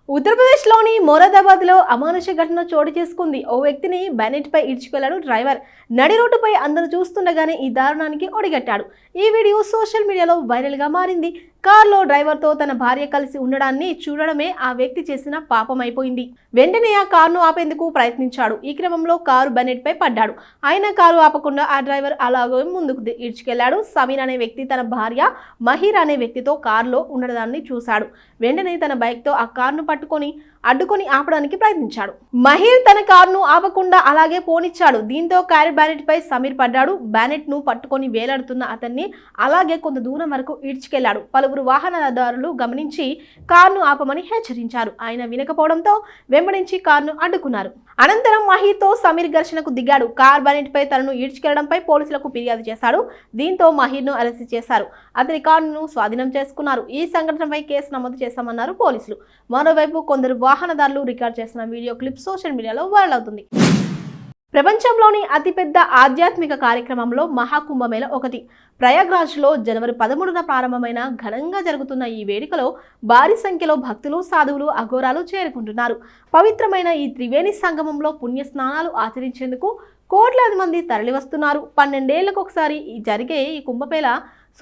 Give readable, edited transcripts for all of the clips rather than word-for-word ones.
ఉత్తరప్రదేశ్లోని మొరాదాబాద్లో అమానుష ఘటన చోటు చేసుకుంది. ఓ వ్యక్తిని బెనెట్పై ఈడ్చుకెళ్లాడు డ్రైవర్. నడి రోడ్డుపై అందరూ చూస్తుండగానే ఈ దారుణానికి ఒడిగట్టాడు. ఈ వీడియో సోషల్ మీడియాలో వైరల్గా మారింది. కారులో డ్రైవర్తో తన భార్య కలిసి ఉండడాన్ని చూడడమే ఆ వ్యక్తి చేసిన పాపమైపోయింది. వెంటనే ఆ కారును ఆపేందుకు ప్రయత్నించాడు. ఈ క్రమంలో కారు బెనెట్పై పడ్డాడు. అయినా కారు ఆపకుండా ఆ డ్రైవర్ అలాగే ముందుకు ఈడ్చుకెళ్లాడు. సమీర్ అనే వ్యక్తి తన భార్య మహీర్ అనే వ్యక్తితో కారులో ఉండడాన్ని చూశాడు. వెంటనే తన బైక్తో ఆ కారును అడ్డుకొని ఆపడానికి ప్రయత్నించాడు. మహీర్ తన కారును ఆపకుండా అలాగే పోనిచ్చాడు. దీంతో కారు బ్యానెట్ పై సమీర్ పడ్డాడు. బ్యానెట్ ను పట్టుకొని వేలాడుతున్న అతన్ని అలాగే కొంత దూరం వరకు ఈడ్చుకెళ్లాడు. పలువురు వాహనదారులు గమనించి కారును ఆపమని హెచ్చరించారు. ఆయన వినకపోవడంతో వెంబడించి కారును అడ్డుకున్నారు. అనంతరం మహీర్తో సమీర్ ఘర్షణకు దిగాడు. కార్ బ్యానెట్ పై తనను ఈడ్చుకెళ్లడంపై పోలీసులకు ఫిర్యాదు చేశాడు. దీంతో మహీర్ను అరెస్ట్ చేశారు. అతని కారును స్వాధీనం చేసుకున్నారు. ఈ సంఘటనపై కేసు నమోదు చేశామన్నారు పోలీసులు. మరోవైపు కొందరు వాహనదారులు రికార్డ్ చేసిన వీడియో క్లిప్ సోషల్ మీడియాలో వైరల్ అవుతుంది. ప్రపంచంలోని అతిపెద్ద ఆధ్యాత్మిక కార్యక్రమంలో మహాకుంభమేళ ఒకటి. ప్రయాగ్రాజ్లో జనవరి 13న ప్రారంభమైన ఘనంగా జరుగుతున్న ఈ వేడుకలో భారీ సంఖ్యలో భక్తులు, సాధువులు, అఘోరాలు చేరుకుంటున్నారు. పవిత్రమైన ఈ త్రివేణి సంగమంలో పుణ్య స్నానాలు ఆచరించేందుకు కోట్లాది మంది తరలివస్తున్నారు. 12 ఏళ్లకు ఒకసారి జరిగే ఈ కుంభమేళ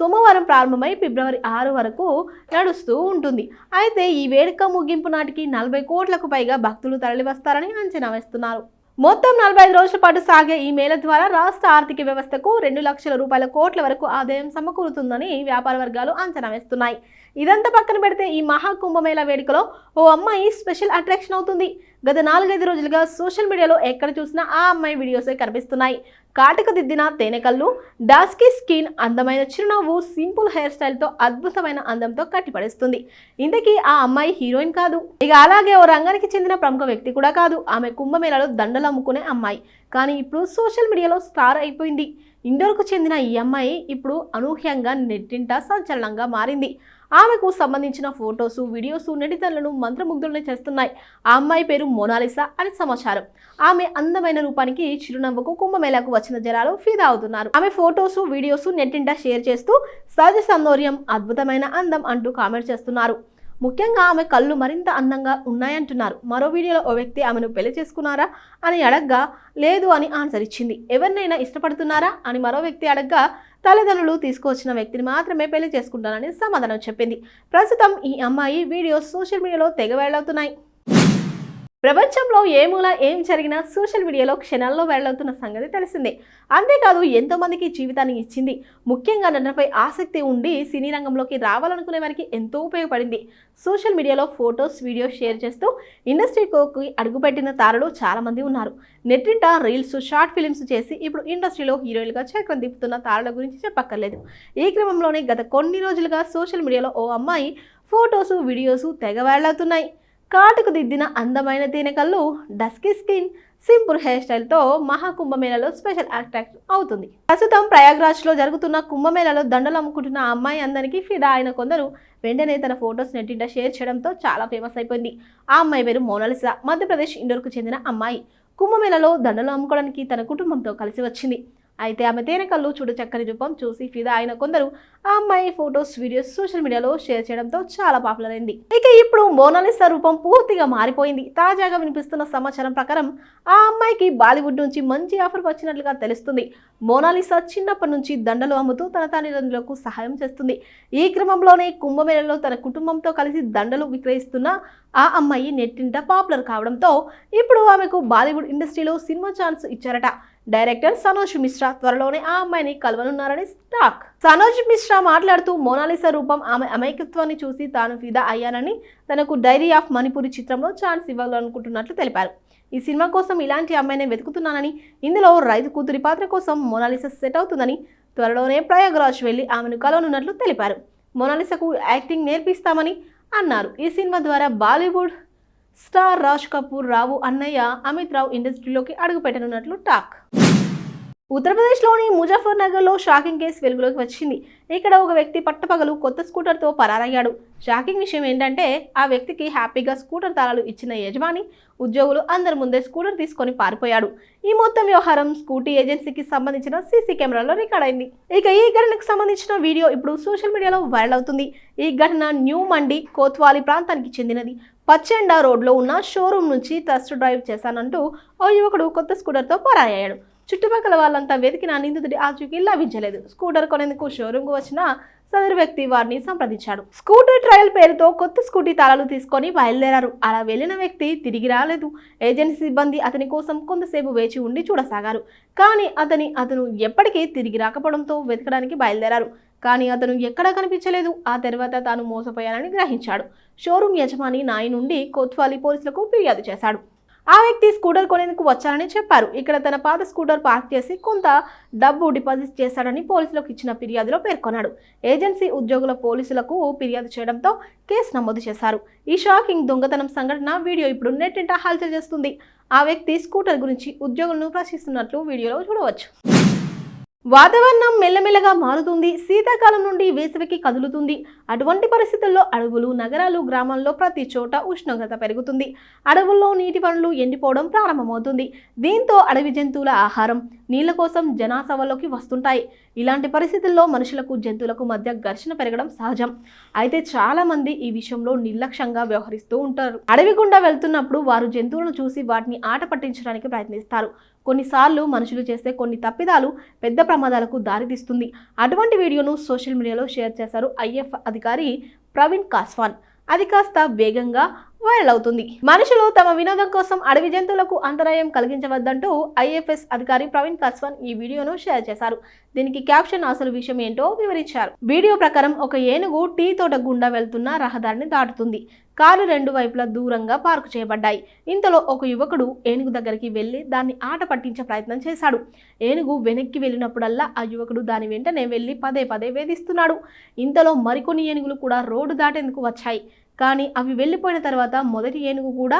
సోమవారం ప్రారంభమై ఫిబ్రవరి 6 వరకు నడుస్తూ ఉంటుంది. అయితే ఈ వేడుక ముగింపు నాటికి 40 కోట్లకు పైగా భక్తులు తరలివస్తారని అంచనా వేస్తున్నారు. మొత్తం 45 రోజుల పాటు సాగే ఈ మేళ ద్వారా రాష్ట్ర ఆర్థిక వ్యవస్థకు 2 లక్షల రూపాయల కోట్ల వరకు ఆదాయం సమకూరుతుందని వ్యాపార వర్గాలు అంచనా వేస్తున్నాయి. ఇదంతా పక్కన పెడితే ఈ మహాకుంభమేళ వేడుకలో ఓ అమ్మాయి స్పెషల్ అట్రాక్షన్ అవుతుంది. గత 4-5 రోజులుగా సోషల్ మీడియాలో ఎక్కడ చూసినా ఆ అమ్మాయి వీడియోసే కనిపిస్తున్నాయి. కాటుక దిద్దిన తేనెకళ్ళు, డాస్కీ స్కిన్, అందమైన చిరునవ్వు, సింపుల్ హెయిర్ స్టైల్తో అద్భుతమైన అందంతో కట్టిపడేస్తుంది. ఇంతకీ ఆ అమ్మాయి హీరోయిన్ కాదు, ఇక అలాగే ఓ రంగానికి చెందిన ప్రముఖ వ్యక్తి కూడా కాదు. ఆమె కుంభమేళలో దండలు అమ్ముకునే అమ్మాయి. కానీ ఇప్పుడు సోషల్ మీడియాలో స్టార్ అయిపోయింది. ఇండోర్కు చెందిన ఈ అమ్మాయి ఇప్పుడు అనూహ్యంగా నెట్టింట సంచలనంగా మారింది. ఆమెకు సంబంధించిన ఫొటోసు, వీడియోసు నెటిజన్లను మంత్రముగ్ధులను చేస్తున్నాయి. ఆ అమ్మాయి పేరు మోనాలిసా అని సమాచారం. ఆమె అందమైన రూపానికి, చిరునవ్వుకు కుంభమేళాకు వచ్చిన జనాలు ఫిదా అవుతున్నారు. ఆమె ఫొటోసు, వీడియోసు నెట్టింట షేర్ చేస్తూ సహజ సౌందర్యం, అద్భుతమైన అందం అంటూ కామెంట్ చేస్తున్నారు. ముఖ్యంగా ఆమె కళ్ళు మరింత అందంగా ఉన్నాయంటున్నారు. మరో వీడియోలో ఓ వ్యక్తి ఆమెను పెళ్లి చేసుకున్నారా అని అడగ్గా లేదు అని ఆన్సర్ ఇచ్చింది. ఎవరినైనా ఇష్టపడుతున్నారా అని మరో వ్యక్తి అడగ్గా తల్లిదండ్రులు తీసుకువచ్చిన వ్యక్తిని మాత్రమే పెళ్లి చేసుకుంటానని సమాధానం చెప్పింది. ప్రస్తుతం ఈ అమ్మాయి వీడియోస్ సోషల్ మీడియాలో తెగ వైరల్ అవుతున్నాయి. ప్రపంచంలో ఏ మూల ఏం జరిగినా సోషల్ మీడియాలో క్షణాల్లో వైరల్ అవుతున్న సంగతి తెలిసిందే. అంతేకాదు ఎంతో మందికి జీవితాన్ని ఇచ్చింది. ముఖ్యంగా నటనపై ఆసక్తి ఉండి సినీ రంగంలోకి రావాలనుకునే వారికి ఎంతో ఉపయోగపడింది. సోషల్ మీడియాలో ఫొటోస్, వీడియోస్ షేర్ చేస్తూ ఇండస్ట్రీలోకి అడుగుపెట్టిన తారలు చాలా మంది ఉన్నారు. నెట్టింట రీల్స్, షార్ట్ ఫిలిమ్స్ చేసి ఇప్పుడు ఇండస్ట్రీలో హీరోయిన్గా చక్రం తిప్పుతున్న తారల గురించి చెప్పక్కర్లేదు. ఈ క్రమంలోనే గత కొన్ని రోజులుగా సోషల్ మీడియాలో ఓ అమ్మాయి ఫొటోసు, వీడియోసు తెగ వైరల్ అవుతున్నాయి. కాటుకు దిద్దిన అందమైన తేనెకళ్ళు, డస్కీ స్కిన్, సింపుల్ హెయిర్ స్టైల్తో మహాకుంభమేళలో స్పెషల్ అట్రాక్ట్ అవుతుంది. ప్రస్తుతం ప్రయాగ్రాజ్లో జరుగుతున్న కుంభమేళలో దండలు అమ్ముకుంటున్న ఆ అమ్మాయి అందరికీ ఫిదా అయిన కొందరు వెంటనే తన ఫొటోస్ నెట్టింట షేర్ చేయడంతో చాలా ఫేమస్ అయిపోయింది. ఆ అమ్మాయి పేరు మోనాలిసా. మధ్యప్రదేశ్ ఇండోర్కు చెందిన అమ్మాయి. కుంభమేళలో దండలు అమ్ముకోవడానికి తన కుటుంబంతో కలిసి వచ్చింది. అయితే ఆమె తేనెకళ్ళు, చూడచక్కని రూపం చూసి ఫిదా అయిన కొందరు ఆ అమ్మాయి ఫొటోస్, వీడియోస్ సోషల్ మీడియాలో షేర్ చేయడంతో చాలా పాపులర్ అయింది. ఇక ఇప్పుడు మోనాలిసా రూపం పూర్తిగా మారిపోయింది. తాజాగా వినిపిస్తున్న సమాచారం ప్రకారం ఆ అమ్మాయికి బాలీవుడ్ నుంచి మంచి ఆఫర్ వచ్చినట్లుగా తెలుస్తుంది. మోనాలిసా చిన్నప్పటి నుంచి దండలు అమ్ముతూ తన తల్లిదండ్రులకు సహాయం చేస్తుంది. ఈ క్రమంలోనే కుంభమేళలో తన కుటుంబంతో కలిసి దండలు విక్రయిస్తున్న ఆ అమ్మాయి నెట్టింట పాపులర్ కావడంతో ఇప్పుడు ఆమెకు బాలీవుడ్ ఇండస్ట్రీలో సినిమా ఛాన్స్ ఇచ్చారట. డైరెక్టర్ సనోజ్ మిశ్రా త్వరలోనే ఆ అమ్మాయిని కలవనున్నారని టాక్. సనోజ్ మిశ్రా మాట్లాడుతూ మోనాలిసా రూపం, ఆమె అమాయకత్వాన్ని చూసి తాను ఫిదా అయ్యానని, తనకు డైరీ ఆఫ్ మణిపురి చిత్రంలో ఛాన్స్ ఇవ్వాలనుకుంటున్నట్లు తెలిపారు. ఈ సినిమా కోసం ఇలాంటి అమ్మాయిని వెతుకుతున్నానని, ఇందులో రైతు కూతురి పాత్ర కోసం మోనాలిసా సెట్ అవుతుందని, త్వరలోనే ప్రయాగ్రాజ్ వెళ్లి ఆమెను కలవనున్నట్లు తెలిపారు. మోనాలిసాకు యాక్టింగ్ నేర్పిస్తామని అన్నారు. ఈ సినిమా ద్వారా బాలీవుడ్ స్టార్ రాజ్ కపూర్ రావు అన్నయ్య అమిత్ రావు ఇండస్ట్రీలోకి అడుగుపెట్టనున్నట్లు టాక్. ఉత్తరప్రదేశ్లోని ముజఫర్నగర్లో షాకింగ్ కేసు వెలుగులోకి వచ్చింది. ఇక్కడ ఒక వ్యక్తి పట్టపగలు కొత్త స్కూటర్తో పరారయ్యాడు. షాకింగ్ విషయం ఏంటంటే ఆ వ్యక్తికి హ్యాపీగా స్కూటర్ తాళాలు ఇచ్చిన యజమాని, ఉద్యోగులు అందరి ముందే స్కూటర్ తీసుకొని పారిపోయాడు. ఈ మొత్తం వ్యవహారం స్కూటీ ఏజెన్సీకి సంబంధించిన సీసీ కెమెరాలో రికార్డ్ అయింది. ఇక ఈ ఘటనకు సంబంధించిన వీడియో ఇప్పుడు సోషల్ మీడియాలో వైరల్ అవుతుంది. ఈ ఘటన న్యూ మండి కోత్వాలి ప్రాంతానికి చెందినది. పచ్చెండా రోడ్లో ఉన్న షోరూమ్ నుంచి టెస్ట్ డ్రైవ్ చేశానంటూ ఓ యువకుడు కొత్త స్కూటర్తో పరారయ్యాడు. చుట్టుపక్కల వాళ్ళంతా వెతికిన నిందితుడి ఆచూకీ లభించలేదు. స్కూటర్ కొనేందుకు షోరూంకు వచ్చిన సదరు వ్యక్తి వారిని సంప్రదించాడు. స్కూటర్ ట్రయల్ పేరుతో కొత్త స్కూటీ తాళాలు తీసుకొని బయలుదేరారు. అలా వెళ్లిన వ్యక్తి తిరిగి రాలేదు. ఏజెన్సీ సిబ్బంది అతని కోసం కొంతసేపు వేచి ఉండి చూడసాగారు. కానీ అతను ఎప్పటికీ తిరిగి రాకపోవడంతో వెతకడానికి బయలుదేరారు. కానీ అతను ఎక్కడా కనిపించలేదు. ఆ తర్వాత తాను మోసపోయానని గ్రహించాడు. షోరూం యజమాని నాయి నుండి కోత్వాలి పోలీసులకు ఫిర్యాదు చేశాడు. ఆ వ్యక్తి స్కూటర్ కొనేందుకు వచ్చారని చెప్పారు. ఇక్కడ తన పాత స్కూటర్ పార్క్ చేసి కొంత డబ్బు డిపాజిట్ చేశాడని పోలీసులకు ఇచ్చిన ఫిర్యాదులో పేర్కొన్నాడు. ఏజెన్సీ ఉద్యోగుల పోలీసులకు ఫిర్యాదు చేయడంతో కేసు నమోదు చేశారు. ఈ షాకింగ్ దొంగతనం సంఘటన వీడియో ఇప్పుడు నెట్టింట హల్చల్ చేస్తుంది. ఆ వ్యక్తి స్కూటర్ గురించి ఉద్యోగులను ప్రశ్నిస్తున్నట్లు వీడియోలో చూడవచ్చు. వాతావరణం మెల్లమెల్లగా మారుతుంది. శీతాకాలం నుండి వేసవికి కదులుతుంది. అటువంటి పరిస్థితుల్లో అడవులు, నగరాలు, గ్రామాల్లో ప్రతి చోట ఉష్ణోగ్రత పెరుగుతుంది. అడవుల్లో నీటి వనరులు ఎండిపోవడం ప్రారంభమవుతుంది. దీంతో అడవి జంతువుల ఆహారం, నీళ్ల కోసం జనాసవల్లోకి వస్తుంటాయి. ఇలాంటి పరిస్థితుల్లో మనుషులకు, జంతువులకు మధ్య ఘర్షణ పెరగడం సహజం. అయితే చాలా మంది ఈ విషయంలో నిర్లక్ష్యంగా వ్యవహరిస్తూ ఉంటారు. అడవి గుండా వెళ్తున్నప్పుడు వారు జంతువులను చూసి వాటిని ఆట పట్టించడానికి ప్రయత్నిస్తారు. కొన్నిసార్లు మనుషులు చేసే కొన్ని తప్పిదాలు పెద్ద ప్రమాదాలకు దారితీస్తుంది. అటువంటి వీడియోను సోషల్ మీడియాలో షేర్ చేశారు ఐఎఫ్ అధికారి ప్రవీణ్ కాస్వాన్. అది కాస్త వేగంగా వైరల్ అవుతుంది. మనుషులు తమ వినోదం కోసం అడవి జంతువులకు అంతరాయం కలిగించవద్దంటూ ఐఎఫ్ఎస్ అధికారి ప్రవీణ్ కాస్వాన్ ఈ వీడియోను షేర్ చేశారు. దీనికి క్యాప్షన్ అసలు విషయం ఏంటో వివరించారు. వీడియో ప్రకారం ఒక ఏనుగు టీ తోట గుండా వెళ్తున్న రహదారిని దాటుతుంది. కారు రెండు వైపులా దూరంగా పార్కు చేయబడ్డాయి. ఇంతలో ఒక యువకుడు ఏనుగు దగ్గరికి వెళ్లి దాన్ని ఆట పట్టించే ప్రయత్నం చేశాడు. ఏనుగు వెనక్కి వెళ్ళినప్పుడల్లా ఆ యువకుడు దాని వెంటనే వెళ్లి పదే పదే వేధిస్తున్నాడు. ఇంతలో మరికొన్ని ఏనుగులు కూడా రోడ్డు దాటేందుకు వచ్చాయి. కానీ అవి వెళ్ళిపోయిన తర్వాత మొదటి ఏనుగు కూడా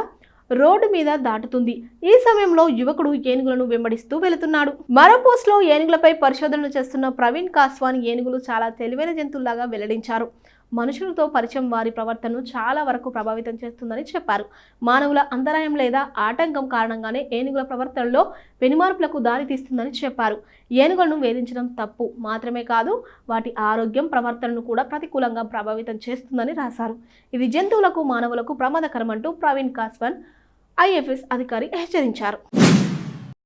రోడ్డు మీద దాటుతుంది. ఈ సమయంలో యువకుడు ఏనుగులను వెంబడిస్తూ వెళుతున్నాడు. మరో పోస్ట్లో ఏనుగులపై పరిశోధనలు చేస్తున్న ప్రవీణ్ కాస్వాన్ ఏనుగులు చాలా తెలివైన జంతువులాగా వెల్లడించారు. మనుషులతో పరిచయం వారి ప్రవర్తనను చాలా వరకు ప్రభావితం చేస్తుందని చెప్పారు. మానవుల అంతరాయం లేదా ఆటంకం కారణంగానే ఏనుగుల ప్రవర్తనలో పెనుమార్పులకు దారి తీస్తుందని చెప్పారు. ఏనుగులను వేధించడం తప్పు మాత్రమే కాదు, వాటి ఆరోగ్యం, ప్రవర్తనను కూడా ప్రతికూలంగా ప్రభావితం చేస్తుందని రాశారు. ఇది జంతువులకు, మానవులకు ప్రమాదకరమంటూ ప్రవీణ్ కాస్వాన్ ఐఎఫ్ఎస్ అధికారి హెచ్చరించారు.